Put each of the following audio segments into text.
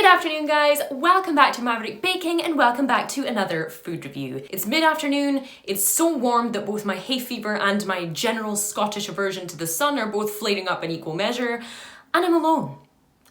afternoon, guys. Welcome back to Maverick Baking and welcome back to another food review. It's mid-afternoon, it's so warm that both my hay fever and my general Scottish aversion to the sun are both flaring up in equal measure, and I'm alone.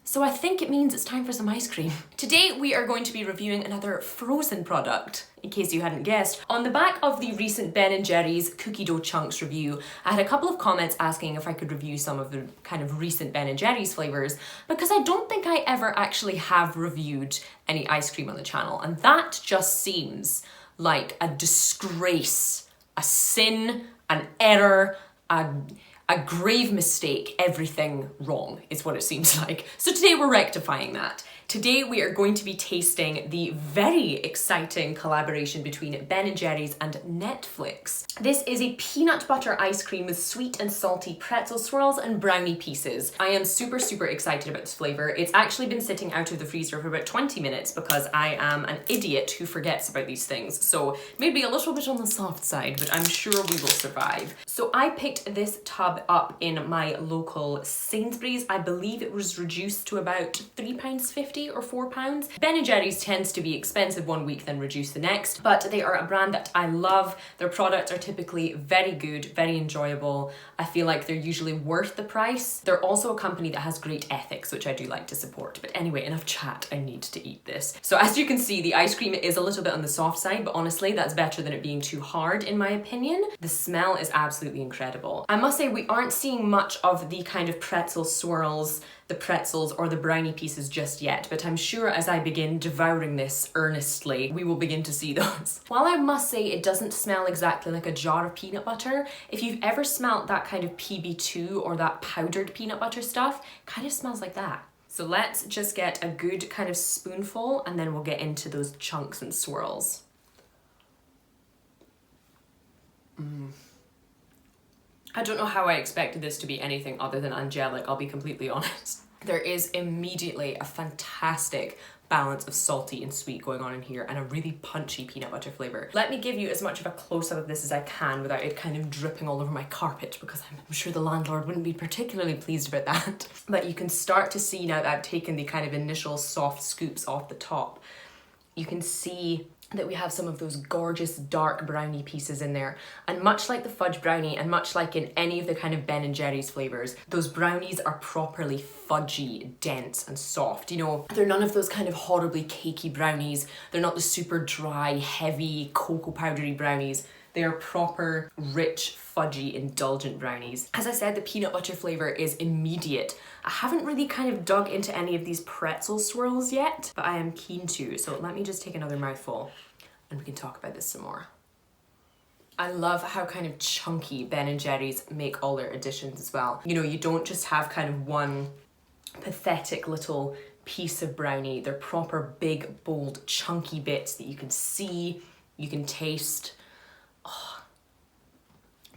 So I think it means it's time for some ice cream. Today we are going to be reviewing another frozen product, in case you hadn't guessed. On the back of the recent Ben & Jerry's cookie dough chunks review, I had a couple of comments asking if I could review some of the kind of recent Ben & Jerry's flavours, because I don't think I ever actually have reviewed any ice cream on the channel, and that just seems like a disgrace, a sin, an error, a grave mistake, everything wrong is what it seems like. So today we're rectifying that. Today we are going to be tasting the very exciting collaboration between Ben & Jerry's and Netflix. This is a peanut butter ice cream with sweet and salty pretzel swirls and brownie pieces. I am super excited about this flavour. It's actually been sitting out of the freezer for about 20 minutes because I am an idiot who forgets about these things. So maybe a little bit on the soft side, but I'm sure we will survive. So I picked this tub up in my local Sainsbury's. I believe it was reduced to about £3.50 or £4. Ben & Jerry's tends to be expensive one week then reduced the next, but they are a brand that I love. Their products are typically very good, very enjoyable. I feel like they're usually worth the price. They're also a company that has great ethics, which I do like to support. But anyway, enough chat, I need to eat this. So as you can see, the ice cream is a little bit on the soft side, but honestly, that's better than it being too hard in my opinion. The smell is absolutely incredible. I must say we aren't seeing much of the kind of pretzel swirls, the pretzels or the brownie pieces just yet, but I'm sure as I begin devouring this earnestly, we will begin to see those. While I must say it doesn't smell exactly like a jar of peanut butter, if you've ever smelt that kind of PB2 or that powdered peanut butter stuff, kind of smells like that. So let's just get a good kind of spoonful and then we'll get into those chunks and swirls. I don't know how I expected this to be anything other than angelic, I'll be completely honest. There is immediately a fantastic balance of salty and sweet going on in here and a really punchy peanut butter flavour. Let me give you as much of a close-up of this as I can without it kind of dripping all over my carpet, because I'm sure the landlord wouldn't be particularly pleased about that. But you can start to see now that I've taken the kind of initial soft scoops off the top, you can see that we have some of those gorgeous dark brownie pieces in there. And much like the fudge brownie and much like in any of the kind of Ben & Jerry's flavours, those brownies are properly fudgy, dense and soft. You know, they're none of those kind of horribly cakey brownies. They're not the super dry, heavy, cocoa powdery brownies. They are proper, rich, fudgy, indulgent brownies. As I said, the peanut butter flavour is immediate. I haven't really kind of dug into any of these pretzel swirls yet, but I am keen to. So let me just take another mouthful and we can talk about this some more. I love how kind of chunky Ben & Jerry's make all their additions as well. You know, you don't just have kind of one pathetic little piece of brownie. They're proper big, bold, chunky bits that you can see, you can taste. Oh,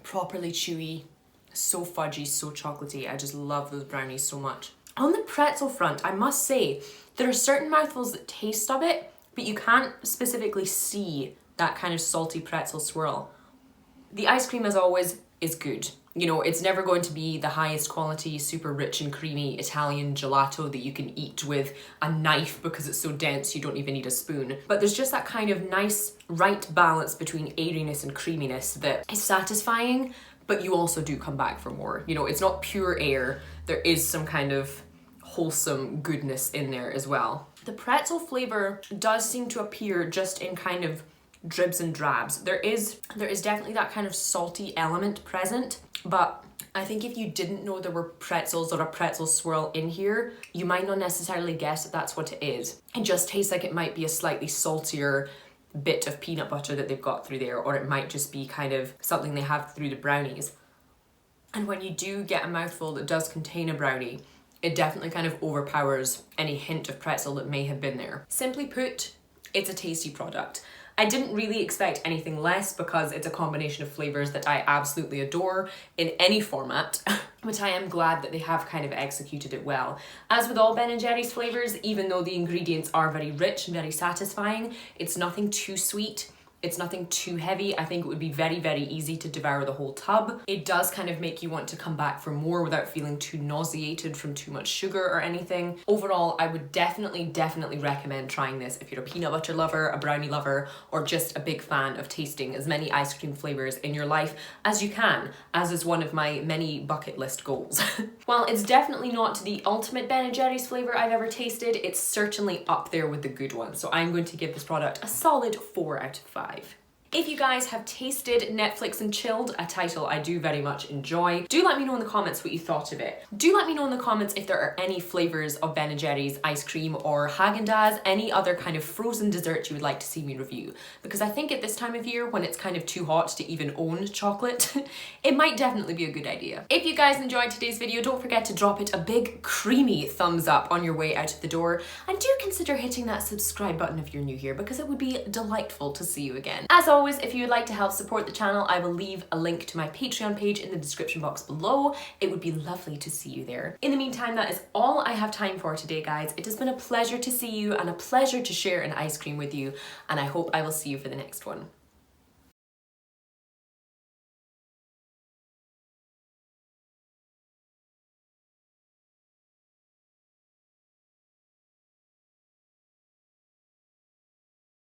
properly chewy, so fudgy, so chocolatey. I just love those brownies so much. On the pretzel front, I must say, there are certain mouthfuls that taste of it, but you can't specifically see that kind of salty pretzel swirl. The ice cream, as always, is good. You know, it's never going to be the highest quality, super rich and creamy Italian gelato that you can eat with a knife because it's so dense you don't even need a spoon. But there's just that kind of nice, right balance between airiness and creaminess that is satisfying, but you also do come back for more. You know, it's not pure air. There is some kind of wholesome goodness in there as well. The pretzel flavour does seem to appear just in kind of dribs and drabs. There is definitely that kind of salty element present, but I think if you didn't know there were pretzels or a pretzel swirl in here, you might not necessarily guess that that's what it is. It just tastes like it might be a slightly saltier bit of peanut butter that they've got through there, or it might just be kind of something they have through the brownies. And when you do get a mouthful that does contain a brownie, it definitely kind of overpowers any hint of pretzel that may have been there. Simply put, it's a tasty product. I didn't really expect anything less because it's a combination of flavours that I absolutely adore in any format, but I am glad that they have kind of executed it well. As with all Ben & Jerry's flavours, even though the ingredients are very rich and very satisfying, it's nothing too sweet. It's nothing too heavy. I think it would be very, very easy to devour the whole tub. It does kind of make you want to come back for more without feeling too nauseated from too much sugar or anything. Overall, I would definitely recommend trying this if you're a peanut butter lover, a brownie lover, or just a big fan of tasting as many ice cream flavors in your life as you can, as is one of my many bucket list goals. While it's definitely not the ultimate Ben & Jerry's flavor I've ever tasted, it's certainly up there with the good ones. So I'm going to give this product a solid 4 out of 5. If you guys have tasted Netflix and Chilled, a title I do very much enjoy, do let me know in the comments what you thought of it. Do let me know in the comments if there are any flavors of Ben & Jerry's ice cream or Haagen-Dazs, any other kind of frozen dessert you would like to see me review. Because I think at this time of year, when it's kind of too hot to even own chocolate, it might definitely be a good idea. If you guys enjoyed today's video, don't forget to drop it a big creamy thumbs up on your way out of the door, and do consider hitting that subscribe button if you're new here, because it would be delightful to see you again. As always, if you would like to help support the channel, I will leave a link to my Patreon page in the description box below. It would be lovely to see you there. In the meantime, that is all I have time for today, guys. It has been a pleasure to see you and a pleasure to share an ice cream with you, and I hope I will see you for the next one.